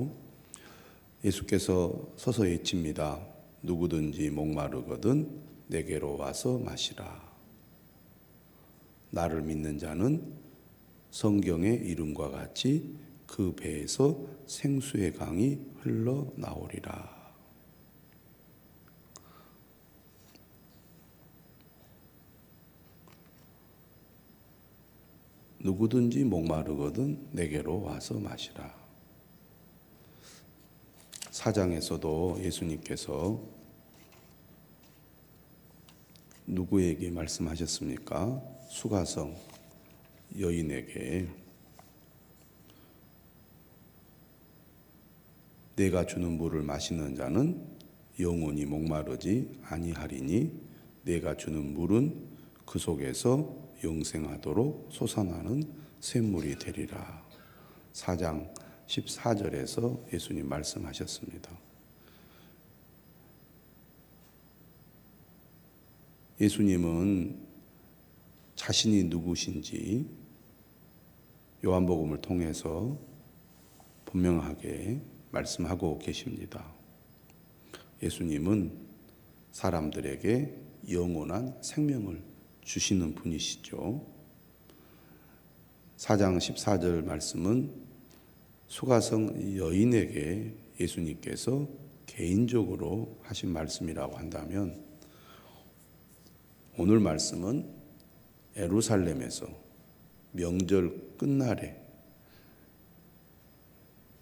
있죠. 예수께서 서서 외칩니다. 누구든지 목마르거든 내게로 와서 마시라. 나를 믿는 자는 성경의 이름과 같이 그 배에서 생수의 강이 흘러나오리라. 누구든지 목마르거든 내게로 와서 마시라. 4장에서도 예수님께서 누구에게 말씀하셨습니까? 수가성 여인에게 내가 주는 물을 마시는 자는 영원히 목마르지 아니하리니 내가 주는 물은 그 속에서 영생하도록 솟아나는 샘물이 되리라. 4장 14절에서 예수님 말씀하셨습니다. 예수님은 자신이 누구신지 요한복음을 통해서 분명하게 말씀하고 계십니다. 예수님은 사람들에게 영원한 생명을 주시는 분이시죠. 4장 14절 말씀은 수가성 여인에게 예수님께서 개인적으로 하신 말씀이라고 한다면, 오늘 말씀은 예루살렘에서 명절 끝날에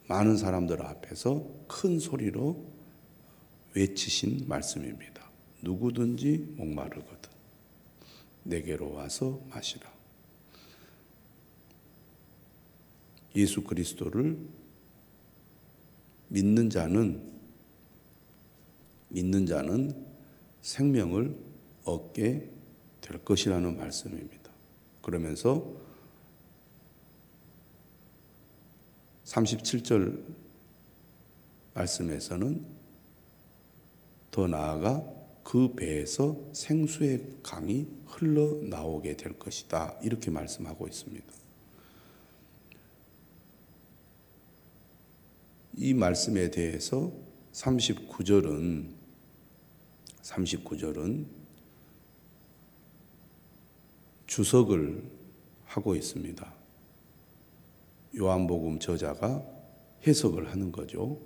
많은 사람들 앞에서 큰 소리로 외치신 말씀입니다. 누구든지 목마르거든 내게로 와서 마시라. 예수 그리스도를 믿는 자는 생명을 얻게 될 것이라는 말씀입니다. 그러면서 37절 말씀에서는 더 나아가 그 배에서 생수의 강이 흘러나오게 될 것이다, 이렇게 말씀하고 있습니다. 이 말씀에 대해서 39절은 주석을 하고 있습니다. 요한복음 저자가 해석을 하는 거죠.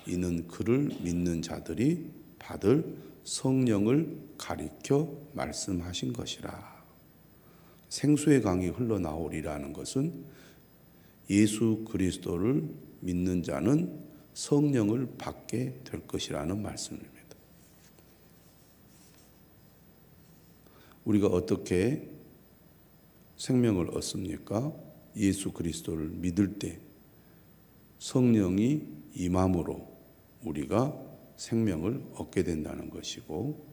이는 그를 믿는 자들이 받을 성령을 가리켜 말씀하신 것이라. 생수의 강이 흘러나오리라는 것은 예수 그리스도를 믿는 자는 성령을 받게 될 것이라는 말씀입니다. 우리가 어떻게 생명을 얻습니까? 예수 그리스도를 믿을 때 성령이 임함으로 우리가 생명을 얻게 된다는 것이고,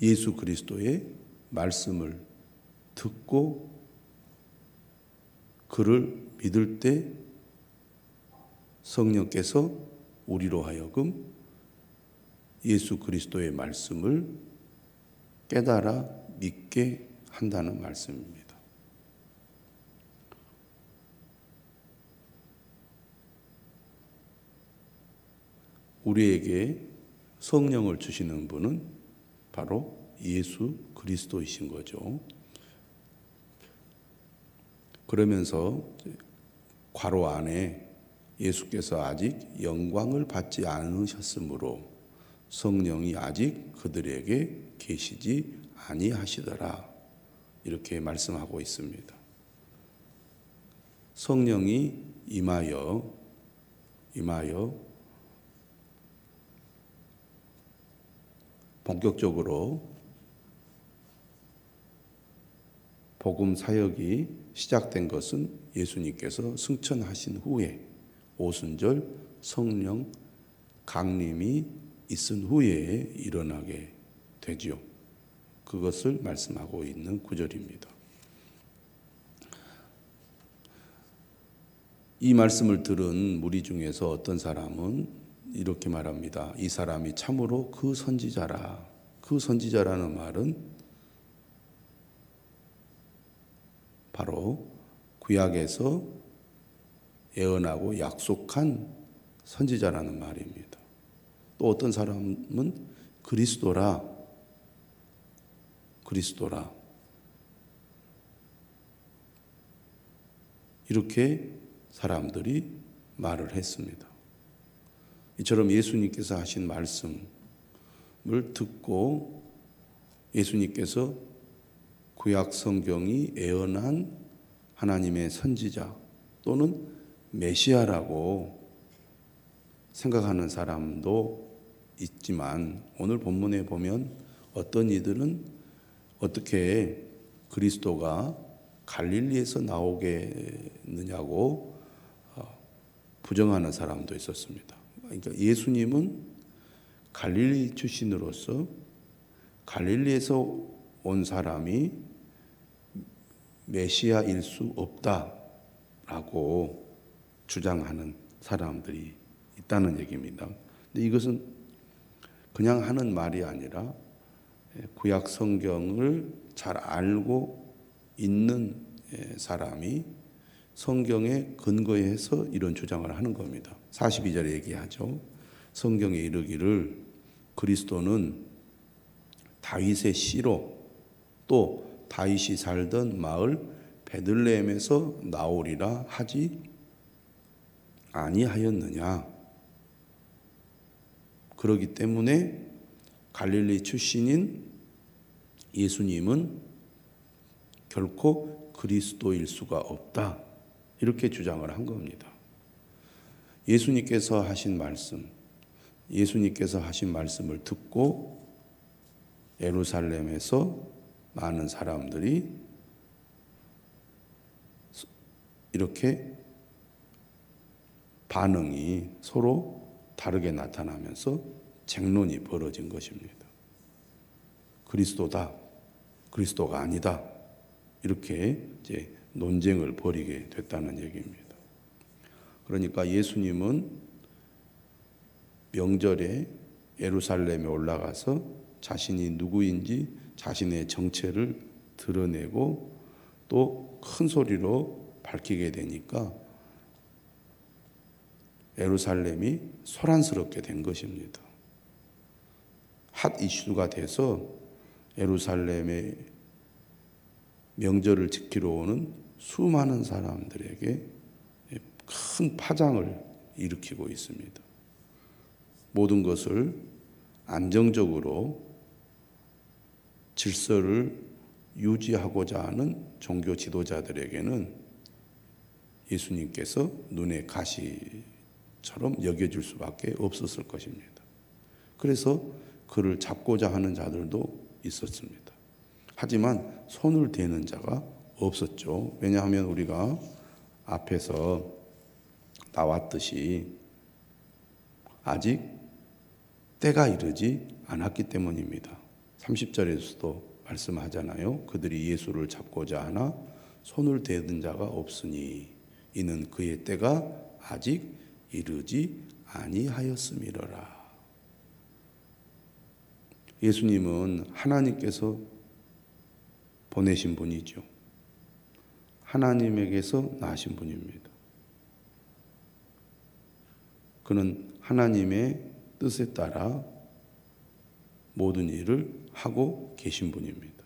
예수 그리스도의 말씀을 듣고 그를 믿을 때 성령께서 우리로 하여금 예수 그리스도의 말씀을 깨달아 믿게 한다는 말씀입니다. 우리에게 성령을 주시는 분은 바로 예수 그리스도이신 거죠. 그러면서 괄호 안에 예수께서 아직 영광을 받지 않으셨으므로 성령이 아직 그들에게 계시지 아니하시더라, 이렇게 말씀하고 있습니다. 성령이 임하여 본격적으로 복음 사역이 시작된 것은 예수님께서 승천하신 후에 오순절 성령 강림이 있은 후에 일어나게 되지요. 그것을 말씀하고 있는 구절입니다. 이 말씀을 들은 무리 중에서 어떤 사람은 이렇게 말합니다. 이 사람이 참으로 그 선지자라. 그 선지자라는 말은 바로 구약에서 예언하고 약속한 선지자라는 말입니다. 또 어떤 사람은 그리스도라 이렇게 사람들이 말을 했습니다. 이처럼 예수님께서 하신 말씀을 듣고 예수님께서 구약 성경이 예언한 하나님의 선지자 또는 메시아라고 생각하는 사람도 있지만, 오늘 본문에 보면 어떤 이들은 어떻게 그리스도가 갈릴리에서 나오겠느냐고 부정하는 사람도 있었습니다. 그러니까 예수님은 갈릴리 출신으로서 갈릴리에서 온 사람이 메시아일 수 없다라고 주장하는 사람들이 있다는 얘기입니다. 근데 이것은 그냥 하는 말이 아니라 구약 성경을 잘 알고 있는 사람이 성경에 근거해서 이런 주장을 하는 겁니다. 42절에 얘기하죠. 성경에 이르기를 그리스도는 다윗의 씨로 또 다윗이 살던 마을 베들레헴에서 나오리라 하지 아니하였느냐. 그러기 때문에 갈릴리 출신인 예수님은 결코 그리스도일 수가 없다. 이렇게 주장을 한 겁니다. 예수님께서 하신 말씀을 듣고 예루살렘에서 많은 사람들이 이렇게 반응이 서로 다르게 나타나면서 쟁론이 벌어진 것입니다. 그리스도다, 그리스도가 아니다. 이렇게 이제 논쟁을 벌이게 됐다는 얘기입니다. 그러니까 예수님은 명절에 예루살렘에 올라가서 자신이 누구인지 자신의 정체를 드러내고 또 큰 소리로 밝히게 되니까 예루살렘이 소란스럽게 된 것입니다. 핫 이슈가 돼서 예루살렘의 명절을 지키러 오는 수많은 사람들에게 큰 파장을 일으키고 있습니다. 모든 것을 안정적으로 질서를 유지하고자 하는 종교 지도자들에게는 예수님께서 눈의 가시처럼 여겨질 수밖에 없었을 것입니다. 그래서 그를 잡고자 하는 자들도 있었습니다. 하지만 손을 대는 자가 없었죠. 왜냐하면 우리가 앞에서 나왔듯이 아직 때가 이르지 않았기 때문입니다. 30절에서도 말씀하잖아요. 그들이 예수를 잡고자 하나 손을 대는 자가 없으니 이는 그의 때가 아직 이르지 아니하였음이로라. 예수님은 하나님께서 보내신 분이죠. 하나님에게서 나신 분입니다. 그는 하나님의 뜻에 따라 모든 일을 하고 계신 분입니다.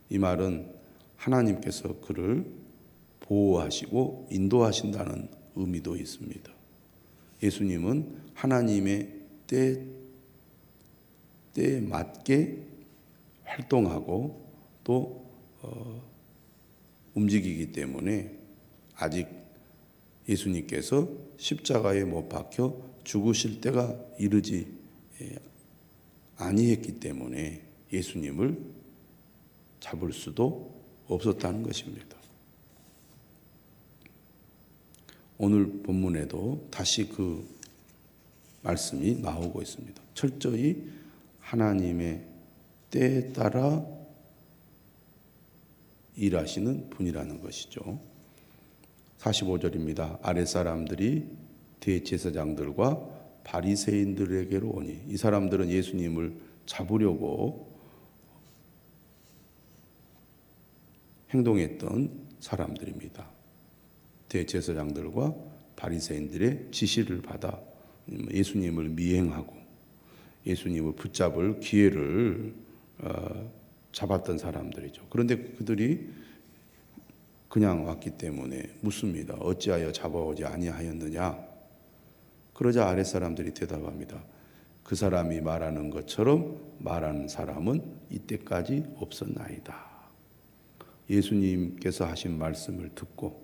이 말은 하나님께서 그를 보호하시고 인도하신다는 의미도 있습니다. 예수님은 하나님의 때에 맞게 활동하고 또 움직이기 때문에 아직 예수님께서 십자가에 못 박혀 죽으실 때가 이르지 아니했기 때문에 예수님을 잡을 수도 없었다는 것입니다. 오늘 본문에도 다시 그 말씀이 나오고 있습니다. 철저히 하나님의 때에 따라 일하시는 분이라는 것이죠. 45절입니다. 아랫사람들이 대제사장들과 바리새인들에게로 오니, 이 사람들은 예수님을 잡으려고 행동했던 사람들입니다. 대제사장들과 바리새인들의 지시를 받아 예수님을 미행하고 예수님을 붙잡을 기회를 잡았던 사람들이죠. 그런데 그들이 그냥 왔기 때문에 묻습니다. 어찌하여 잡아오지 아니하였느냐? 그러자 아랫사람들이 대답합니다. 그 사람이 말하는 것처럼 말하는 사람은 이때까지 없었나이다. 예수님께서 하신 말씀을 듣고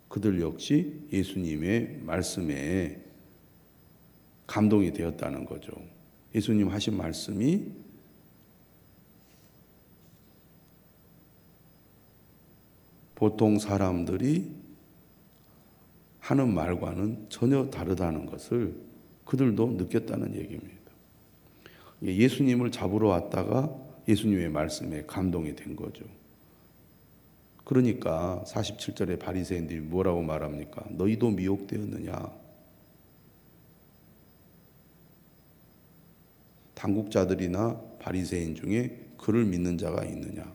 그들 역시 예수님의 말씀에 감동이 되었다는 거죠. 예수님 하신 말씀이 보통 사람들이 하는 말과는 전혀 다르다는 것을 그들도 느꼈다는 얘기입니다. 예수님을 잡으러 왔다가 예수님의 말씀에 감동이 된 거죠. 그러니까 47절에 바리새인들이 뭐라고 말합니까? 너희도 미혹되었느냐? 당국자들이나 바리새인 중에 그를 믿는 자가 있느냐?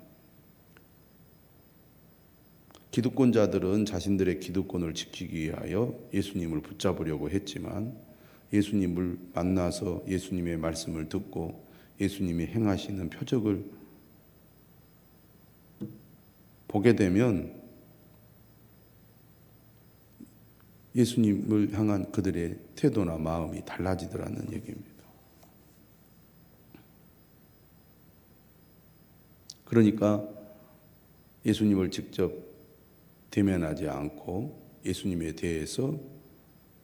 기득권자들은 자신들의 기득권을 지키기 위하여 예수님을 붙잡으려고 했지만 예수님을 만나서 예수님의 말씀을 듣고 예수님이 행하시는 표적을 보게 되면 예수님을 향한 그들의 태도나 마음이 달라지더라는 얘기입니다. 그러니까 예수님을 직접 대면하지 않고 예수님에 대해서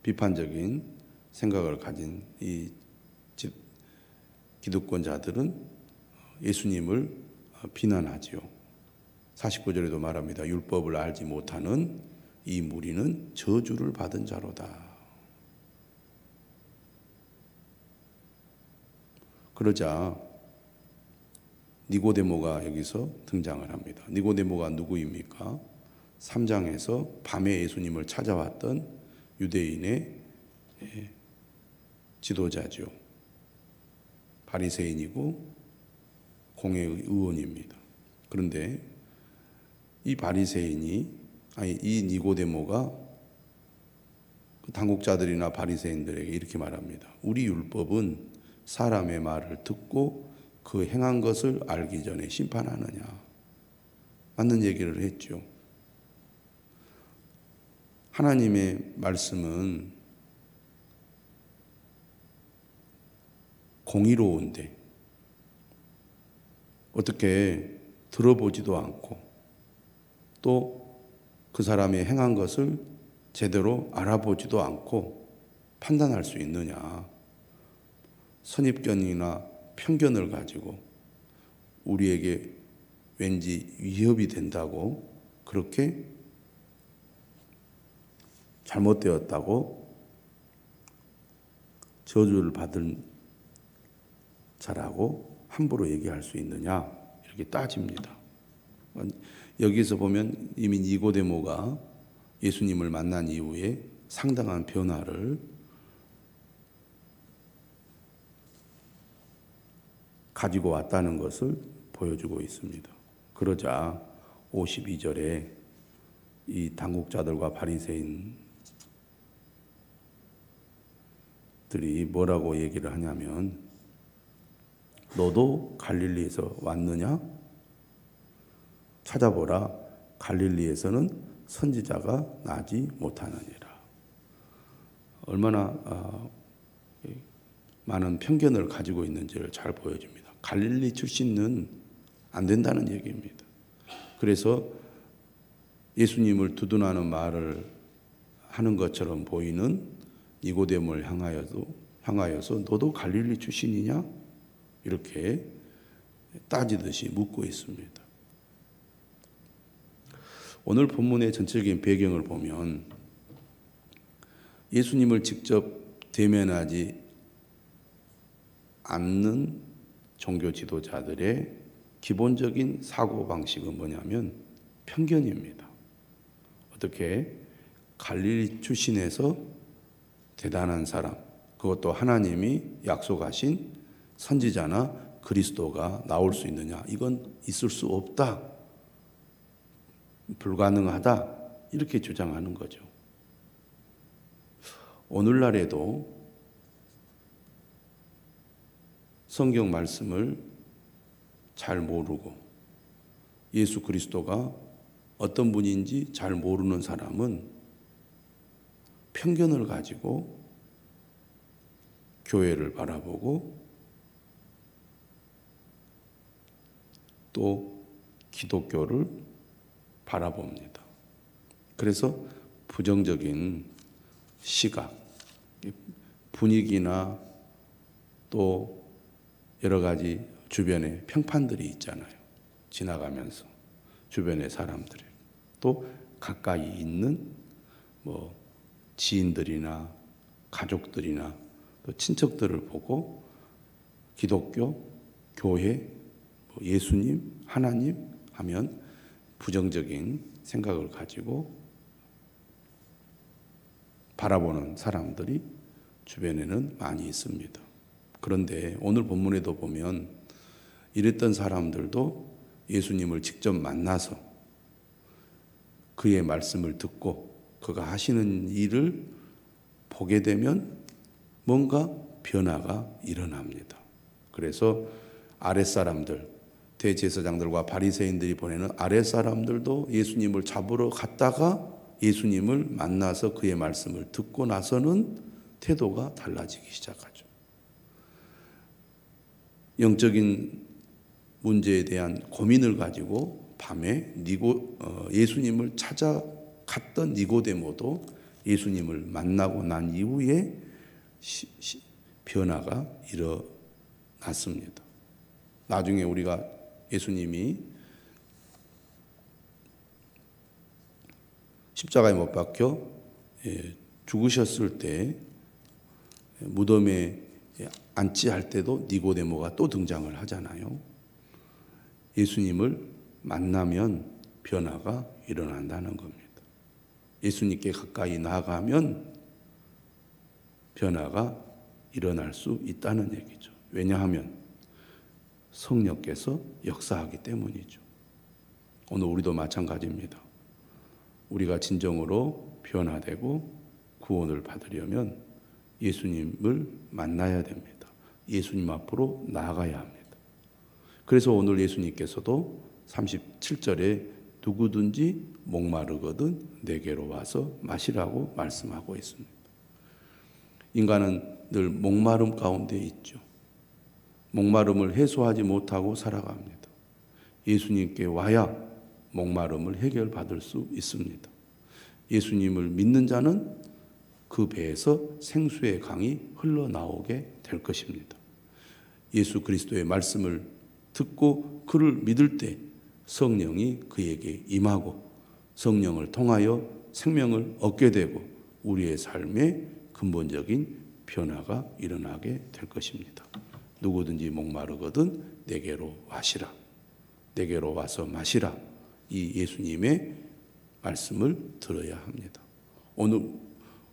비판적인 생각을 가진 이 기득권자들은 예수님을 비난하지요. 49절에도 말합니다. 율법을 알지 못하는 이 무리는 저주를 받은 자로다. 그러자 니고데모가 여기서 등장을 합니다. 니고데모가 누구입니까? 3장에서 밤에 예수님을 찾아왔던 유대인의 지도자죠. 바리새인이고 공회의 의원입니다. 그런데 이 이 니고데모가 당국자들이나 바리새인들에게 이렇게 말합니다. 우리 율법은 사람의 말을 듣고 그 행한 것을 알기 전에 심판하느냐? 맞는 얘기를 했죠. 하나님의 말씀은 공의로운데 어떻게 들어보지도 않고 또 그 사람이 행한 것을 제대로 알아보지도 않고 판단할 수 있느냐? 선입견이나 편견을 가지고 우리에게 왠지 위협이 된다고 그렇게 잘못되었다고 저주를 받은 자라고 함부로 얘기할 수 있느냐? 이렇게 따집니다. 여기서 보면 이미 니고데모가 예수님을 만난 이후에 상당한 변화를 가지고 왔다는 것을 보여주고 있습니다. 그러자 52절에 이 당국자들과 바리새인들이 뭐라고 얘기를 하냐면 너도 갈릴리에서 왔느냐? 찾아보라. 갈릴리에서는 선지자가 나지 못하느니라. 얼마나 많은 편견을 가지고 있는지를 잘 보여줍니다. 갈릴리 출신은 안 된다는 얘기입니다. 그래서 예수님을 두둔하는 말을 하는 것처럼 보이는 니고데모를 향하여서 너도 갈릴리 출신이냐? 이렇게 따지듯이 묻고 있습니다. 오늘 본문의 전체적인 배경을 보면 예수님을 직접 대면하지 않는 종교 지도자들의 기본적인 사고방식은 뭐냐면 편견입니다. 어떻게 갈릴리 출신에서 대단한 사람, 그것도 하나님이 약속하신 선지자나 그리스도가 나올 수 있느냐? 이건 있을 수 없다. 불가능하다 이렇게 주장하는 거죠. 오늘날에도 성경 말씀을 잘 모르고 예수 그리스도가 어떤 분인지 잘 모르는 사람은 편견을 가지고 교회를 바라보고 또 기독교를 바라봅니다. 그래서 부정적인 시각, 분위기나 또 여러 가지 주변에 평판들이 있잖아요. 지나가면서 주변의 사람들이 또 가까이 있는 지인들이나 가족들이나 또 친척들을 보고 기독교, 교회, 예수님, 하나님 하면 부정적인 생각을 가지고 바라보는 사람들이 주변에는 많이 있습니다. 그런데 오늘 본문에도 보면 이랬던 사람들도 예수님을 직접 만나서 그의 말씀을 듣고 그가 하시는 일을 보게 되면 뭔가 변화가 일어납니다. 그래서 아랫사람들, 대제사장들과 바리새인들이 보내는 아랫사람들도 예수님을 잡으러 갔다가 예수님을 만나서 그의 말씀을 듣고 나서는 태도가 달라지기 시작하죠. 영적인 문제에 대한 고민을 가지고 밤에 예수님을 찾아갔던 니고데모도 예수님을 만나고 난 이후에 변화가 일어났습니다. 나중에 우리가 예수님이 십자가에 못 박혀 죽으셨을 때 무덤에 안치할 때도 니고데모가 또 등장을 하잖아요. 예수님을 만나면 변화가 일어난다는 겁니다. 예수님께 가까이 나아가면 변화가 일어날 수 있다는 얘기죠. 왜냐하면 성령께서 역사하기 때문이죠. 오늘 우리도 마찬가지입니다. 우리가 진정으로 변화되고 구원을 받으려면 예수님을 만나야 됩니다. 예수님 앞으로 나아가야 합니다. 그래서 오늘 예수님께서도 37절에 누구든지 목마르거든 내게로 와서 마시라고 말씀하고 있습니다. 인간은 늘 목마름 가운데 있죠. 목마름을 해소하지 못하고 살아갑니다. 예수님께 와야 목마름을 해결받을 수 있습니다. 예수님을 믿는 자는 그 배에서 생수의 강이 흘러나오게 될 것입니다. 예수 그리스도의 말씀을 듣고 그를 믿을 때 성령이 그에게 임하고 성령을 통하여 생명을 얻게 되고 우리의 삶에 근본적인 변화가 일어나게 될 것입니다. 누구든지 목마르거든 내게로 와시라. 내게로 와서 마시라. 이 예수님의 말씀을 들어야 합니다. 오늘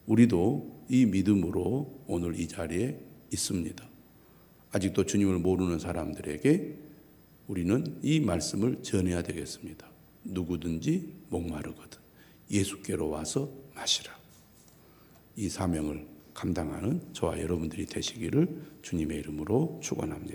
우리도 이 믿음으로 오늘 이 자리에 있습니다. 아직도 주님을 모르는 사람들에게 우리는 이 말씀을 전해야 되겠습니다. 누구든지 목마르거든 예수께로 와서 마시라. 이 사명을 감당하는 저와 여러분들이 되시기를 주님의 이름으로 축원합니다.